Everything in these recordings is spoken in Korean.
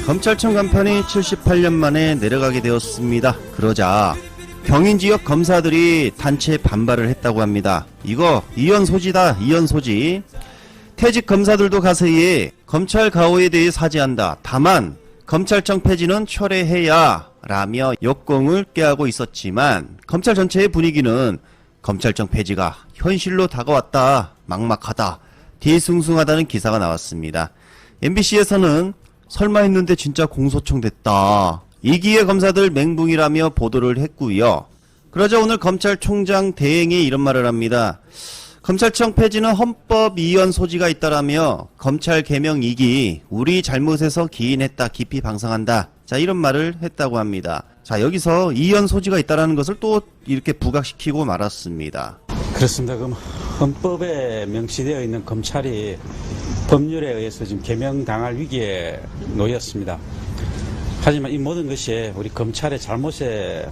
검찰청 간판이 78년 만에 내려가게 되었습니다. 그러자 경인지역 검사들이 단체 반발을 했다고 합니다. 이거 이연소지다, 이연소지. 퇴직 검사들도 가세히 검찰 가호에 대해 사죄한다. 다만 검찰청 폐지는 철회해야 라며 역공을 깨하고 있었지만 검찰 전체의 분위기는 검찰청 폐지가 현실로 다가왔다, 막막하다, 뒤숭숭하다는 기사가 나왔습니다. MBC에서는 설마 했는데 진짜 공소청 됐다, 이기의 검사들 맹붕이라며 보도를 했고요. 그러자 오늘 검찰총장 대행이 이런 말을 합니다. 검찰청 폐지는 헌법 이연 소지가 있다라며 검찰 개명 2기 우리 잘못에서 기인했다, 깊이 반성한다. 자, 이런 말을 했다고 합니다. 자, 여기서 이연 소지가 있다라는 것을 또 이렇게 부각시키고 말았습니다. 그렇습니다. 그럼 헌법에 명시되어 있는 검찰이 법률에 의해서 지금 개명당할 위기에 놓였습니다. 하지만 이 모든 것이 우리 검찰의 잘못에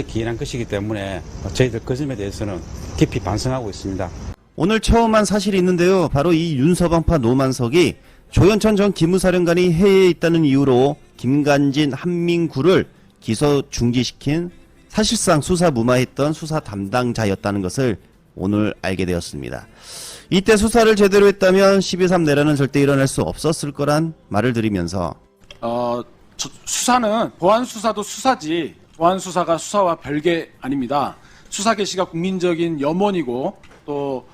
기인한 것이기 때문에 저희들 그 점에 대해서는 깊이 반성하고 있습니다. 오늘 처음 한 사실이 있는데요. 바로 이 윤서방파 노만석이 조현천 전 기무사령관이 해외에 있다는 이유로 김관진, 한민구를 기소 중지시킨, 사실상 수사 무마했던 수사 담당자였다는 것을 오늘 알게 되었습니다. 이때 수사를 제대로 했다면 12.3 내란은 절대 일어날 수 없었을 거란 말을 드리면서 수사는 보안 수사도 수사지 보안 수사가 수사와 별개 아닙니다. 수사 개시가 국민적인 염원이고 또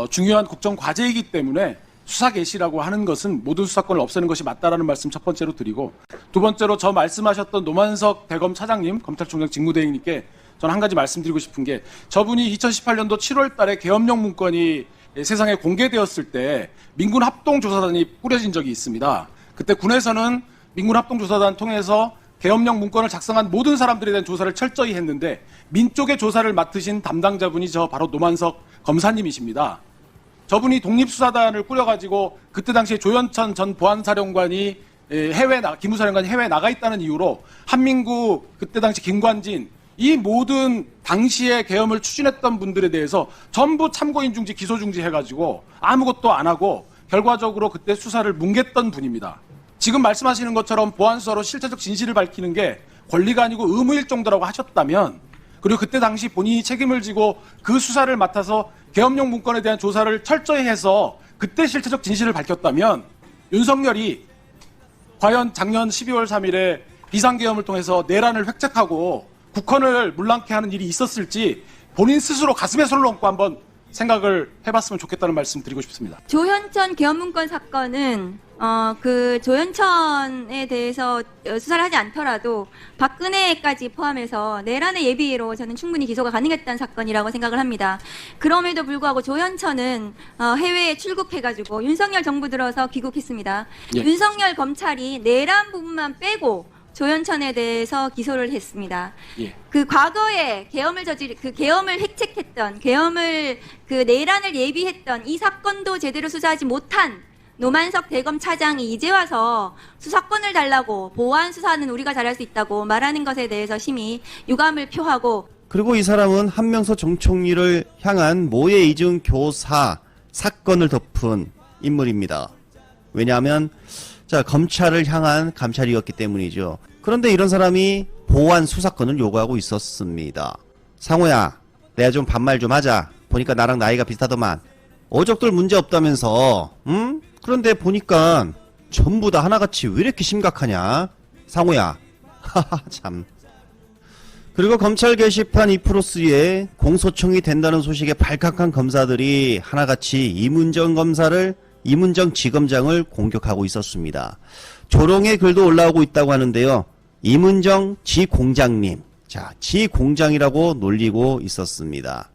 중요한 국정 과제이기 때문에 수사 개시라고 하는 것은 모든 수사권을 없애는 것이 맞다라는 말씀 첫 번째로 드리고, 두 번째로 저 말씀하셨던 노만석 대검 차장님, 검찰총장 직무대행님께 저는 한 가지 말씀드리고 싶은 게, 저분이 2018년도 7월 달에 계엄령 문건이 세상에 공개되었을 때 민군 합동조사단이 꾸려진 적이 있습니다. 그때 군에서는 민군 합동조사단 통해서 계엄령 문건을 작성한 모든 사람들에 대한 조사를 철저히 했는데, 민쪽의 조사를 맡으신 담당자분이 저 바로 노만석 검사님이십니다. 저분이 독립수사단을 꾸려가지고 그때 당시에 조현천 전 보안사령관이 기무사령관이 해외에 나가 있다는 이유로 한민구, 그때 당시 김관진, 이 모든 당시에 계엄을 추진했던 분들에 대해서 전부 참고인 중지, 기소 중지 해가지고 아무것도 안 하고 결과적으로 그때 수사를 뭉갰던 분입니다. 지금 말씀하시는 것처럼 보안수사로 실체적 진실을 밝히는 게 권리가 아니고 의무일 정도라고 하셨다면, 그리고 그때 당시 본인이 책임을 지고 그 수사를 맡아서 계엄령 문건에 대한 조사를 철저히 해서 그때 실체적 진실을 밝혔다면, 윤석열이 과연 작년 12월 3일에 비상계엄을 통해서 내란을 획책하고 국헌을 물랑케 하는 일이 있었을지 본인 스스로 가슴에 손을 얹고 한번 생각을 해봤으면 좋겠다는 말씀 드리고 싶습니다. 조현천 계엄문건 사건은 그 조현천에 대해서 수사를 하지 않더라도 박근혜까지 포함해서 내란의 예비로 저는 충분히 기소가 가능했던 사건이라고 생각을 합니다. 그럼에도 불구하고 조현천은 해외에 출국해가지고 윤석열 정부 들어서 귀국했습니다. 예. 윤석열 검찰이 내란 부분만 빼고 조현천에 대해서 기소를 했습니다. 예. 그 과거에 계엄을 획책했던, 그 내란을 예비했던 이 사건도 제대로 수사하지 못한 노만석 대검 차장이 이제 와서 수사권을 달라고, 보안 수사는 우리가 잘할 수 있다고 말하는 것에 대해서 심히 유감을 표하고, 그리고 이 사람은 한명서 정 총리를 향한 모해 이중 교사 사건을 덮은 인물입니다. 왜냐하면 검찰을 향한 감찰이었기 때문이죠. 그런데 이런 사람이 보안 수사권을 요구하고 있었습니다. 상호야, 내가 좀 반말 좀 하자. 보니까 나랑 나이가 비슷하더만. 어적들 문제 없다면서, 응? 그런데 보니까 전부 다 하나같이 왜 이렇게 심각하냐? 상호야. 하하, 참. 그리고 검찰 게시판 2+2에 공소청이 된다는 소식에 발칵한 검사들이 하나같이 이문정 지검장을 공격하고 있었습니다. 조롱의 글도 올라오고 있다고 하는데요. 이문정 지공장님, 지공장이라고 놀리고 있었습니다.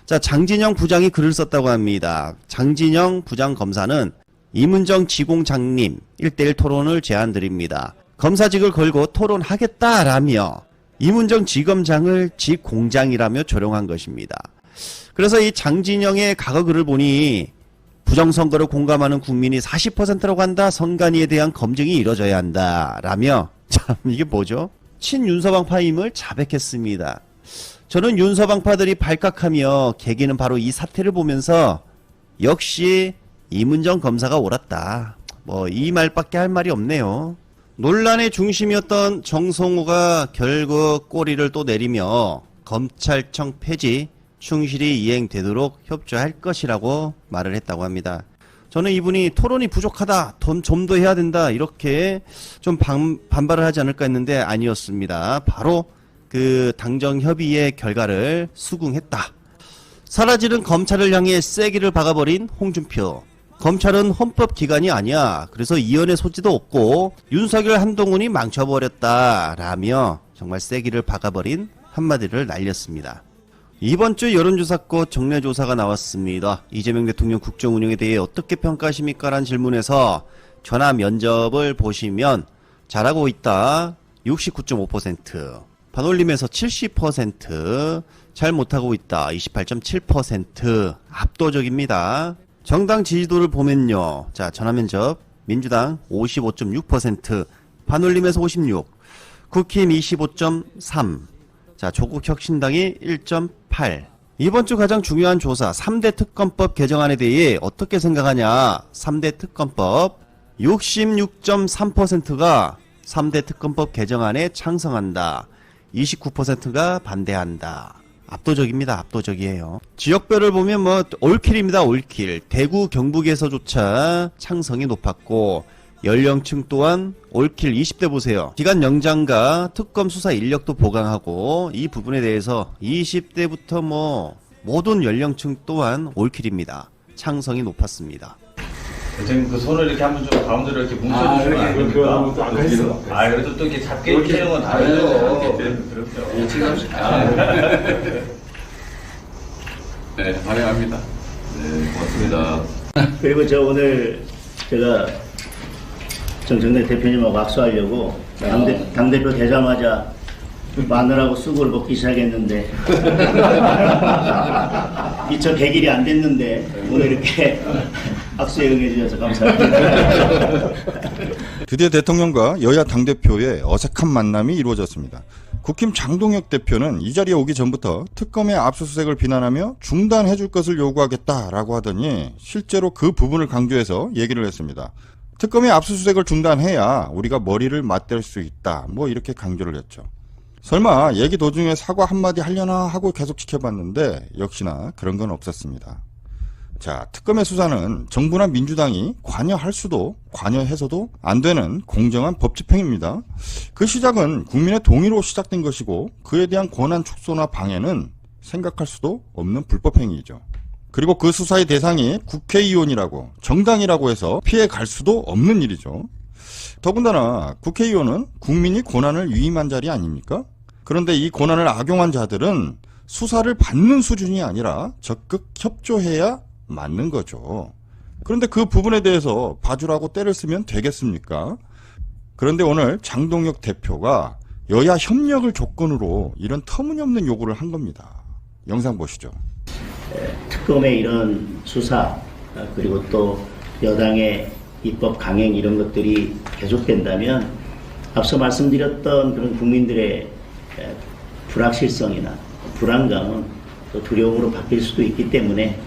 장진영 부장이 글을 썼다고 합니다. 장진영 부장검사는 이문정 지공장님 1:1 토론을 제안드립니다. 검사직을 걸고 토론하겠다라며 이문정 지검장을 지공장이라며 조롱한 것입니다. 그래서 이 장진영의 과거 글을 보니 부정선거를 공감하는 국민이 40%라고 한다. 선관위에 대한 검증이 이뤄져야 한다. 라며, 참 이게 뭐죠? 친윤서방파임을 자백했습니다. 저는 윤서방파들이 발칵하며 계기는 바로 이 사태를 보면서 역시 이문정 검사가 옳았다. 이 말밖에 할 말이 없네요. 논란의 중심이었던 정성호가 결국 꼬리를 또 내리며 검찰청 폐지 충실히 이행되도록 협조할 것이라고 말을 했다고 합니다. 저는 이분이 토론이 부족하다, 좀 더 해야 된다 이렇게 좀 반발을 하지 않을까 했는데 아니었습니다. 바로 그 당정협의의 결과를 수긍했다. 사라지는 검찰을 향해 쐐기를 박아버린 홍준표. 검찰은 헌법기관이 아니야. 그래서 이연의 소지도 없고 윤석열 한동훈이 망쳐버렸다라며 정말 쐐기를 박아버린 한마디를 날렸습니다. 이번 주 여론조사꽃 정례조사가 나왔습니다. 이재명 대통령 국정운영에 대해 어떻게 평가하십니까? 라는 질문에서 전화 면접을 보시면 잘하고 있다 69.5%, 반올림에서 70%, 잘 못하고 있다 28.7%, 압도적입니다. 정당 지지도를 보면요. 자, 전화면접 민주당 55.6%, 반올림에서 56, 국힘 25.3, 자, 조국혁신당이 1.8. 이번 주 가장 중요한 조사 3대 특검법 개정안에 대해 어떻게 생각하냐. 3대 특검법 66.3%가 3대 특검법 개정안에 찬성한다. 29%가 반대한다. 압도적입니다. 압도적이에요. 지역별을 보면 뭐 올킬입니다. 올킬. 대구 경북에서조차 찬성이 높았고 연령층 또한 올킬 20대 보세요. 기간 연장과 특검 수사 인력도 보강하고 이 부분에 대해서 20대부터 뭐 모든 연령층 또한 올킬입니다. 찬성이 높았습니다. 선생님 그 손을 이렇게 한번 좀 가운데로 이렇게 뭉쳐주시면 안 됩니까? 또 아까 했어. 그래도 또 이렇게 잡게 치는 건 다르죠. 네, 환영합니다. 네, 고맙습니다. 그리고 저 오늘 제가 정청래 대표님하고 악수하려고 당대표 되자마자 마늘하고 쑥을 먹기 시작했는데 미처 100일이 안 됐는데 오늘 이렇게 악수에 응해주셔서 감사합니다. 드디어 대통령과 여야 당대표의 어색한 만남이 이루어졌습니다. 국힘 장동혁 대표는 이 자리에 오기 전부터 특검의 압수수색을 비난하며 중단해줄 것을 요구하겠다라고 하더니 실제로 그 부분을 강조해서 얘기를 했습니다. 특검의 압수수색을 중단해야 우리가 머리를 맞댈 수 있다. 뭐 이렇게 강조를 했죠. 설마 얘기 도중에 사과 한마디 하려나 하고 계속 지켜봤는데 역시나 그런 건 없었습니다. 자, 특검의 수사는 정부나 민주당이 관여할 수도 관여해서도 안 되는 공정한 법 집행입니다. 그 시작은 국민의 동의로 시작된 것이고 그에 대한 권한 축소나 방해는 생각할 수도 없는 불법 행위이죠. 그리고 그 수사의 대상이 국회의원이라고 정당이라고 해서 피해 갈 수도 없는 일이죠. 더군다나 국회의원은 국민이 권한을 위임한 자리 아닙니까? 그런데 이 권한을 악용한 자들은 수사를 받는 수준이 아니라 적극 협조해야 맞는 거죠. 그런데 그 부분에 대해서 봐주라고 때를 쓰면 되겠습니까? 그런데 오늘 장동혁 대표가 여야 협력을 조건으로 이런 터무니없는 요구를 한 겁니다. 영상 보시죠. 특검의 이런 수사 그리고 또 여당의 입법 강행 이런 것들이 계속된다면 앞서 말씀드렸던 그런 국민들의 불확실성이나 불안감은 또 두려움으로 바뀔 수도 있기 때문에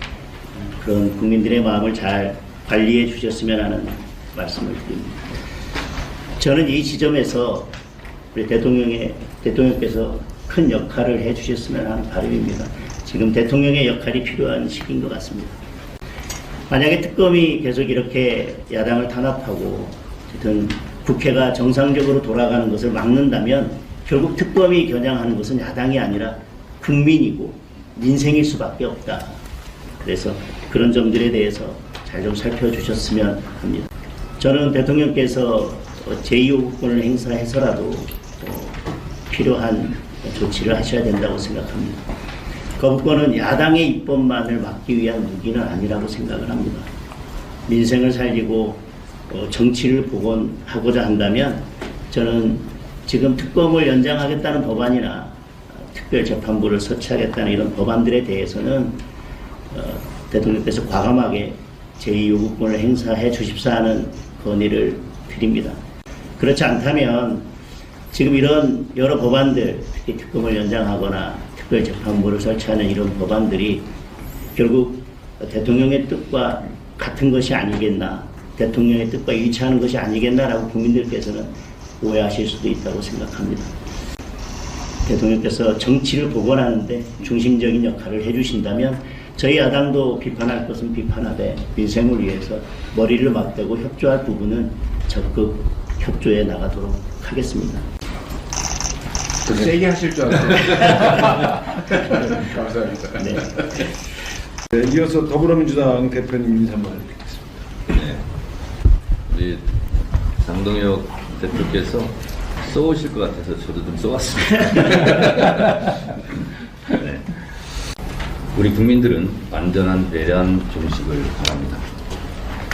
그런 국민들의 마음을 잘 관리해 주셨으면 하는 말씀을 드립니다. 저는 이 지점에서 우리 대통령께서 큰 역할을 해 주셨으면 하는 바람입니다. 지금 대통령의 역할이 필요한 시기인 것 같습니다. 만약에 특검이 계속 이렇게 야당을 탄압하고 어쨌든 국회가 정상적으로 돌아가는 것을 막는다면 결국 특검이 겨냥하는 것은 야당이 아니라 국민이고 민생일 수밖에 없다. 그래서 그런 점들에 대해서 잘 좀 살펴주셨으면 합니다. 저는 대통령께서 제2요구권을 행사해서라도 필요한 조치를 하셔야 된다고 생각합니다. 거부권은 야당의 입법만을 막기 위한 무기는 아니라고 생각을 합니다. 민생을 살리고 정치를 복원하고자 한다면 저는 지금 특검을 연장하겠다는 법안이나 특별재판부를 설치하겠다는 이런 법안들에 대해서는 대통령께서 과감하게 제2요구권을 행사해 주십사 하는 건의를 드립니다. 그렇지 않다면 지금 이런 여러 법안들, 특히 특검을 연장하거나 특별재판부를 설치하는 이런 법안들이 결국 대통령의 뜻과 같은 것이 아니겠나, 대통령의 뜻과 일치하는 것이 아니겠나라고 국민들께서는 오해하실 수도 있다고 생각합니다. 대통령께서 정치를 복원하는데 중심적인 역할을 해주신다면 저희 야당도 비판할 것은 비판하되 민생을 위해서 머리를 맞대고 협조할 부분은 적극 협조해 나가도록 하겠습니다. 더 세게 하실 줄 알았어요. 감사합니다. 네. 네, 이어서 더불어민주당 대표님 인사말 듣겠습니다. 우리 장동혁 대표께서 써오실 것 같아서 저도 좀 써왔습니다. 네. 우리 국민들은 완전한 내란 종식을 바랍니다.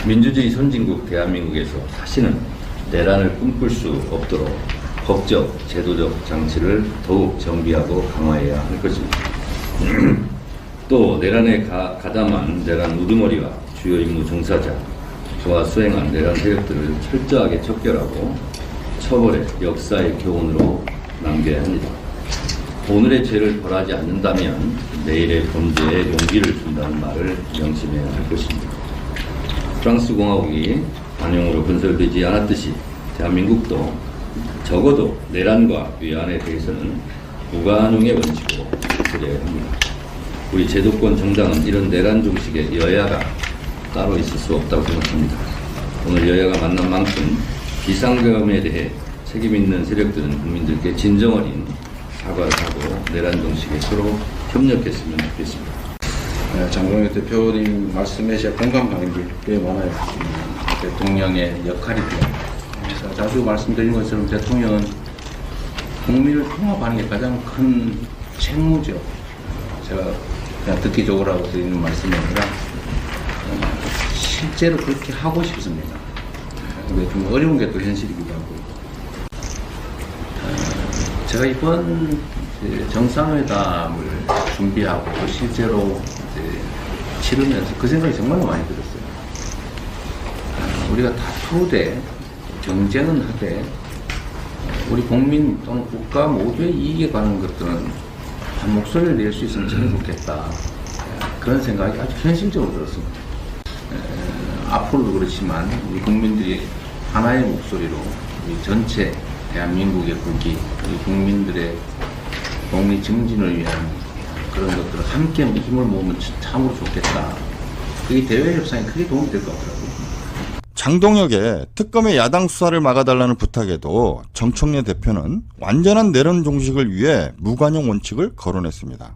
민주주의 선진국 대한민국에서 다시는 내란을 꿈꿀 수 없도록 법적, 제도적 장치를 더욱 정비하고 강화해야 할 것입니다. 또 내란에 가담한 내란 우두머리와 주요 임무 종사자, 저와 수행한 내란 세력들을 철저하게 척결하고 처벌의 역사의 교훈으로 남겨야 합니다. 오늘의 죄를 벌하지 않는다면 내일의 범죄에 용기를 준다는 말을 명심해야 할 것입니다. 프랑스 공화국이 관용으로 건설되지 않았듯이 대한민국도 적어도 내란과 위안에 대해서는 무관용의 원칙으로 지켜야 합니다. 우리 제도권 정당은 이런 내란 종식의 여야가 따로 있을 수 없다고 생각합니다. 오늘 여야가 만난 만큼 비상계엄에 대해 책임 있는 세력들은 국민들께 진정 어린 사과를 하고 내란 종식에 서로 협력했으면 좋겠습니다. 장동혁 대표님 말씀에 제가 공감 가는 게 꽤 많아요. 대통령의 역할이 돼요. 제가 자주 말씀드린 것처럼 대통령은 국민을 통합하는 게 가장 큰 책무죠. 제가 그냥 듣기적으로 하고 드리는 말씀이 아니라 실제로 그렇게 하고 싶습니다. 근데 좀 어려운 게 또 현실이기도 하고. 제가 이번 정상회담을 준비하고 또 실제로 치르면서 그 생각이 정말 많이 들었어요. 우리가 다투되 경쟁은 하되 우리 국민 또는 국가 모두의 이익에 관한 것들은 한 목소리를 낼 수 있으면 참 좋겠다. 그런 생각이 아주 현실적으로 들었습니다. 앞으로도 그렇지만 우리 국민들이 하나의 목소리로 우리 전체 대한민국의 국기, 우리 국민들의 독립 증진을 위한 그런 것들을 함께 힘을 모으면 참으로 좋겠다. 그게 대외 협상에 크게 도움이 될 것 같더라고요. 장동혁의 특검의 야당 수사를 막아달라는 부탁에도 정청래 대표는 완전한 내란 종식을 위해 무관용 원칙을 거론했습니다.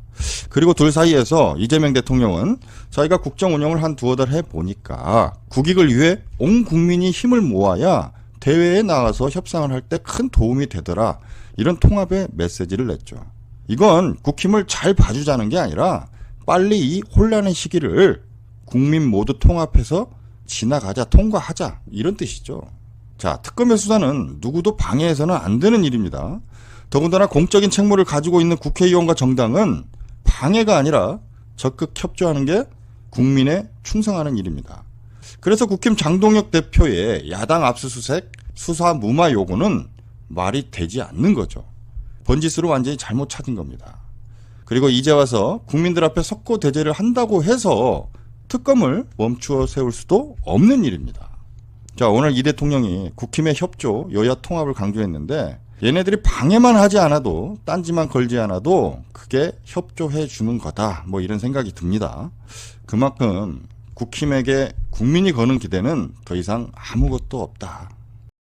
그리고 둘 사이에서 이재명 대통령은 저희가 국정 운영을 한 두어 달 해보니까 국익을 위해 온 국민이 힘을 모아야 대회에 나가서 협상을 할 때 큰 도움이 되더라. 이런 통합의 메시지를 냈죠. 이건 국힘을 잘 봐주자는 게 아니라 빨리 이 혼란의 시기를 국민 모두 통합해서 지나가자, 통과하자, 이런 뜻이죠. 자, 특검의 수사는 누구도 방해해서는 안 되는 일입니다. 더군다나 공적인 책무를 가지고 있는 국회의원과 정당은 방해가 아니라 적극 협조하는 게 국민에 충성하는 일입니다. 그래서 국힘 장동혁 대표의 야당 압수수색 수사 무마 요구는 말이 되지 않는 거죠. 번짓으로 완전히 잘못 찾은 겁니다. 그리고 이제 와서 국민들 앞에 석고대죄를 한다고 해서 특검을 멈추어 세울 수도 없는 일입니다. 자, 오늘 이 대통령이 국힘의 협조, 여야 통합을 강조했는데 얘네들이 방해만 하지 않아도 딴지만 걸지 않아도 그게 협조해 주는 거다. 뭐 이런 생각이 듭니다. 그만큼 국힘에게 국민이 거는 기대는 더 이상 아무것도 없다.